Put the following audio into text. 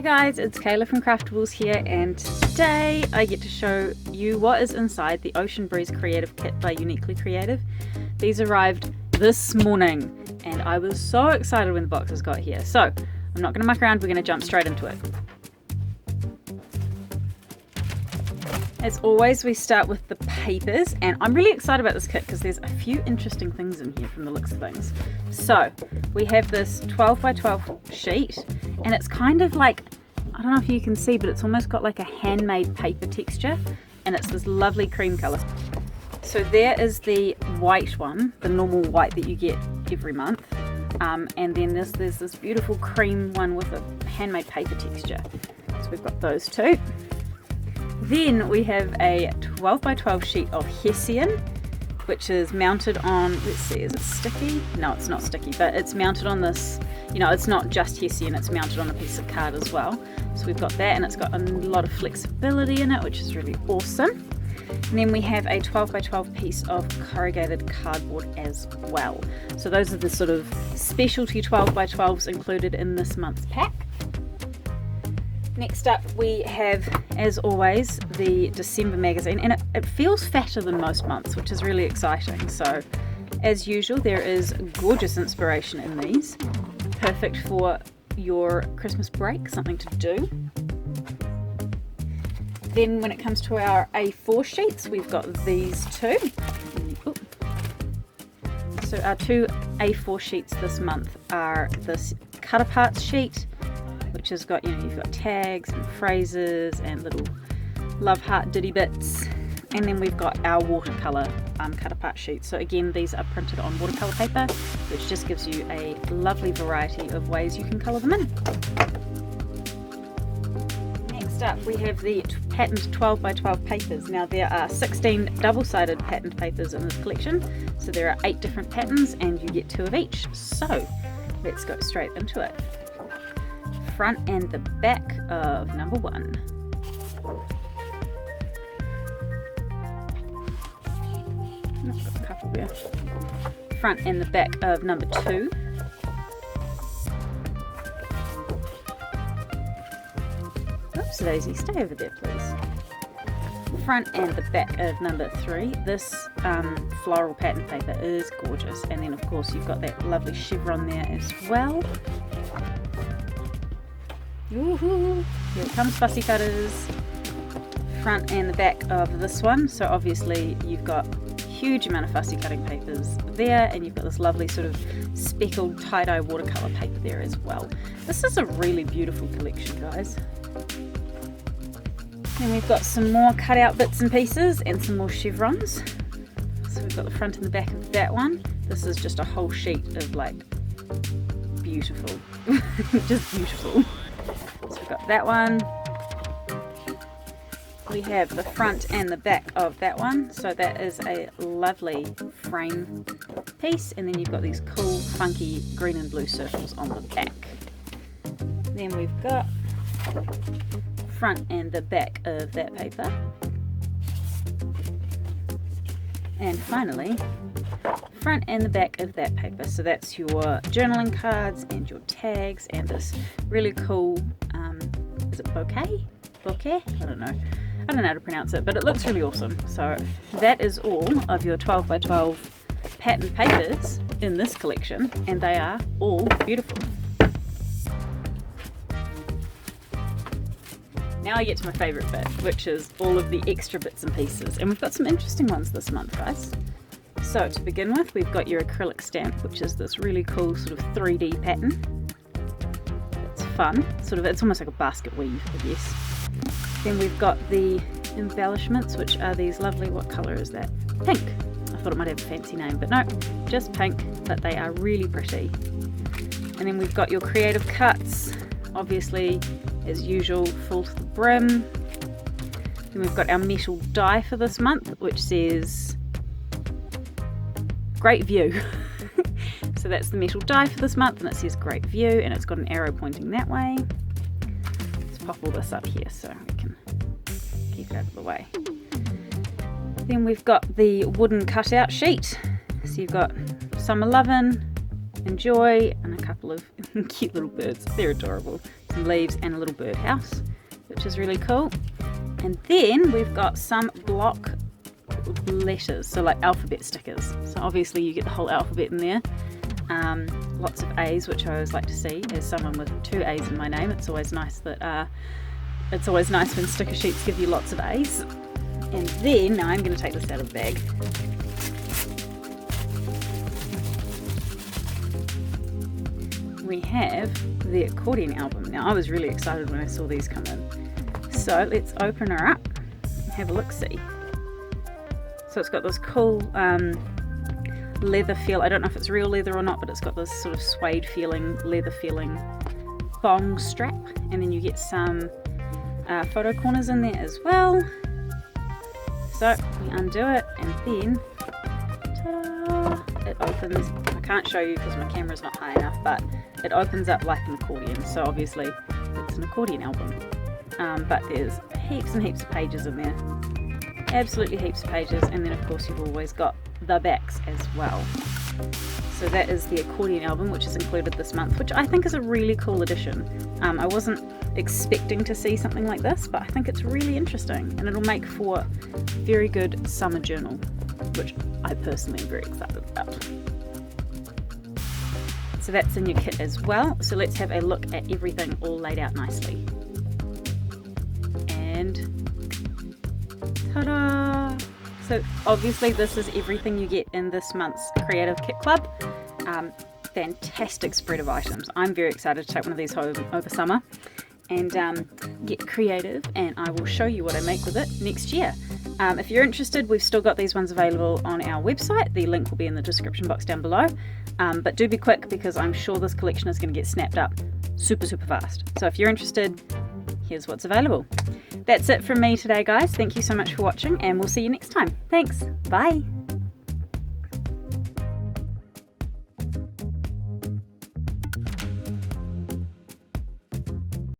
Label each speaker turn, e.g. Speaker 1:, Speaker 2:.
Speaker 1: Hi guys, it's Kayla from Craftables here, and today I get to show you what is inside the Ocean Breeze Creative Kit by Uniquely Creative. These arrived this morning and I was so excited when the boxes got here. So I'm not going to muck around, we're going to jump straight into it. As always, we start with the papers, and I'm really excited about this kit because there's a few interesting things in here from the looks of things. So we have this 12 by 12 sheet, and it's kind of like, I don't know if you can see, but it's almost got like a handmade paper texture, and it's this lovely cream color. So there is the white one, the normal white that you get every month, and then there's this beautiful cream one with a handmade paper texture. So we've got those two. Then we have a 12 by 12 sheet of Hessian, which is mounted on, let's see, is it sticky? No, it's not sticky, but it's mounted on this, you know, it's not just Hessian, it's mounted on a piece of card as well. So we've got that, and it's got a lot of flexibility in it, which is really awesome. And then we have a 12 by 12 piece of corrugated cardboard as well. So those are the sort of specialty 12 by 12s included in this month's pack. Next up we have, as always, the December magazine, and it feels fatter than most months, which is really exciting. So as usual, there is gorgeous inspiration in these, perfect for your Christmas break, something to do. Then when it comes to our A4 sheets, we've got these two. Ooh. So our two A4 sheets this month are this cut apart sheet, which has got, you know, you've got tags and phrases and little love heart ditty bits, and then we've got our watercolor cut apart sheets. So again, these are printed on watercolor paper, which just gives you a lovely variety of ways you can color them in. Next up we have the patterned 12 by 12 papers. Now there are 16 double-sided patterned papers in this collection, so there are 8 different patterns and you get 2 of each. So let's go straight into it. Front and the back of number 1. I've got a couple there. Front and the back of number 2. Oops, Daisy, stay over there please. Front and the back of number 3. This floral pattern paper is gorgeous, and then of course you've got that lovely chevron there as well. Woohoo! Here comes Fussy Cutters. Front and the back of this one. So obviously you've got a huge amount of fussy cutting papers there, and you've got this lovely sort of speckled tie-dye watercolor paper there as well. This is a really beautiful collection, guys. Then we've got some more cut out bits and pieces and some more chevrons. So we've got the front and the back of that one. This is just a whole sheet of like beautiful, just beautiful. So we've got that one. We have the front and the back of that one. So that is a lovely frame piece, and then you've got these cool funky green and blue circles on the back. Then we've got front and the back of that paper. And finally, front and the back of that paper. So that's your journaling cards and your tags and this really cool, is it bouquet? Bouquet? I don't know how to pronounce it, but it looks really awesome. So that is all of your 12 by 12 patterned papers in this collection, and they are all beautiful. Now I get to my favourite bit, which is all of the extra bits and pieces, and we've got some interesting ones this month, guys. So to begin with, we've got your acrylic stamp, which is this really cool sort of 3D pattern. It's fun, sort of, it's almost like a basket weave, I guess. Then we've got the embellishments, which are these lovely, what colour is that? Pink. I thought it might have a fancy name, but no, just pink, but they are really pretty. And then we've got your creative cuts, obviously, as usual, full to the brim. Then we've got our metal die for this month, which says Great View. So that's the metal die for this month, and it says Great View, and it's got an arrow pointing that way. Let's pop all this up here so we can keep it out of the way. Then we've got the wooden cutout sheet. So you've got Summer Lovin', enjoy, and a couple of cute little birds. They're adorable. Some leaves and a little birdhouse, which is really cool. And then we've got some block letters, so like alphabet stickers. So obviously you get the whole alphabet in there. Lots of A's, which I always like to see. As someone with 2 A's in my name, it's always nice that it's always nice when sticker sheets give you lots of A's. And then now I'm going to take this out of the bag. We have the accordion album. Now I was really excited when I saw these come in. So let's open her up and have a look-see. So it's got this cool leather feel. I don't know if it's real leather or not, but it's got this sort of suede feeling, leather feeling thong strap. And then you get some photo corners in there as well. So we undo it and then ta-da, it opens. I can't show you because my camera's not high enough, but it opens up like an accordion. So obviously it's an accordion album. But there's heaps and heaps of pages in there. Absolutely heaps of pages. And then of course you've always got the backs as well. So that is the accordion album, which is included this month, which I think is a really cool addition. I wasn't expecting to see something like this, but I think it's really interesting and it'll make for a very good summer journal, which I personally am very excited about. So that's in your kit as well. So let's have a look at everything all laid out nicely. And ta-da! So obviously this is everything you get in this month's Creative Kit Club. Fantastic spread of items. I'm very excited to take one of these home over summer and get creative, and I will show you what I make with it next year. If you're interested, we've still got these ones available on our website. The link will be in the description box down below. But do be quick because I'm sure this collection is going to get snapped up super fast. So if you're interested, here's what's available. That's it from me today, guys. Thank you so much for watching, and we'll see you next time. Thanks. Bye.